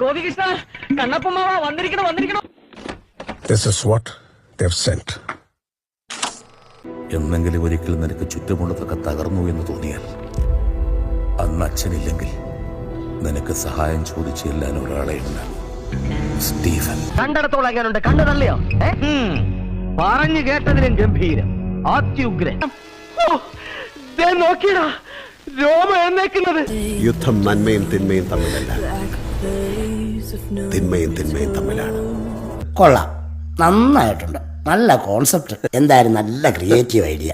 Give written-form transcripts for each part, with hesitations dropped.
Gopikrishna കണ്ണപ്പമാവ വന്നിരിക്കണം. This is what they've sent. എന്നെങ്കിലും ഒരിക്കൽ നിനക്ക് ചുറ്റുമുള്ളതൊക്കെ തകർന്നു എന്ന് തോന്നിയാൽ അന്ന് അച്ഛനില്ലെങ്കിൽ നിനക്ക് സഹായം ചോദിച്ചു ചെല്ലാൻ ഒരാളെ ഉണ്ടാകും. സ്റ്റീഫൻ. കണ്ടിടത്തോളം എങ്ങനെയുണ്ട്? കണ്ടു തള്ളിയോ? പറഞ്ഞു കേട്ടതിനും ഗംഭീരം, അത്യുഗ്രൻ. നോക്കിയടാ രോമം എന്നേക്കുന്നത്. യുദ്ധം നന്മയും തിന്മയും തമ്മിലല്ല, തിന്മയും തമ്മിലാണ്. കൊള്ളാം, നന്നായിട്ടുണ്ട്. നല്ല കോൺസെപ്റ്റ്. എന്തായാലും നല്ല ക്രിയേറ്റീവ് ഐഡിയ.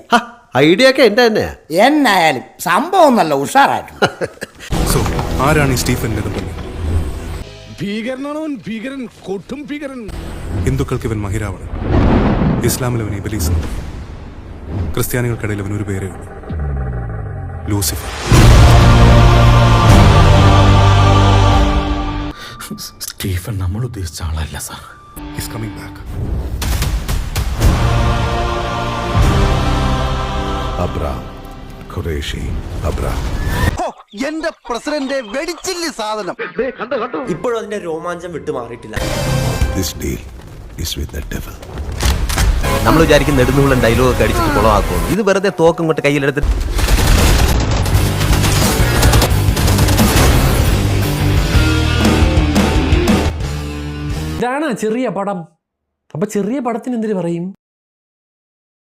ഐഡിയ ഒക്കെ എന്റെ തന്നെയാ. എന്നായാലും സംഭവം നല്ല ഉഷാറായിട്ടുണ്ട്. സോ ആരാണ് ഈ സ്റ്റീഫൻ നെടുമ്പള്ളി? ഭീകരൻ, കൊട്ടും ഭീകരൻ. ഹിന്ദുക്കൾക്ക് ഇവൻ മഹിരാവണൻ, ഇസ്ലാമിൽ അവൻ ഇബലീസ്, ക്രിസ്ത്യാനികൾക്കിടയിൽ അവൻ ഒരു പേരേ ഉള്ളൂ, ലൂസിഫർ. സ്റ്റീഫൻ നമ്മൾ ഉദ്ദേശിച്ച ആളല്ല sir. He's coming back. Abram Qureshi Abram. എന്റെ പ്രസിഡന്റ് വെടിച്ചില്ല സാധനം. ഇപ്പോഴും അതിന്റെ രോമാഞ്ചം വിട്ടു മാറിയിട്ടില്ല. This deal is with the devil. നമ്മൾ വിചാരിക്കും നെടുന്നുള്ളൻ ഡയലോഗ് ഒക്കെ അടിച്ചിട്ട് കുളമാക്കും. ഇത് വെറുതെ തോക്കും കൊണ്ട് കയ്യിലെടുത്തിട്ട് ഇതാണ് ചെറിയ പടം. അപ്പൊ ചെറിയ പടത്തിന് എന്തിനു പറയും?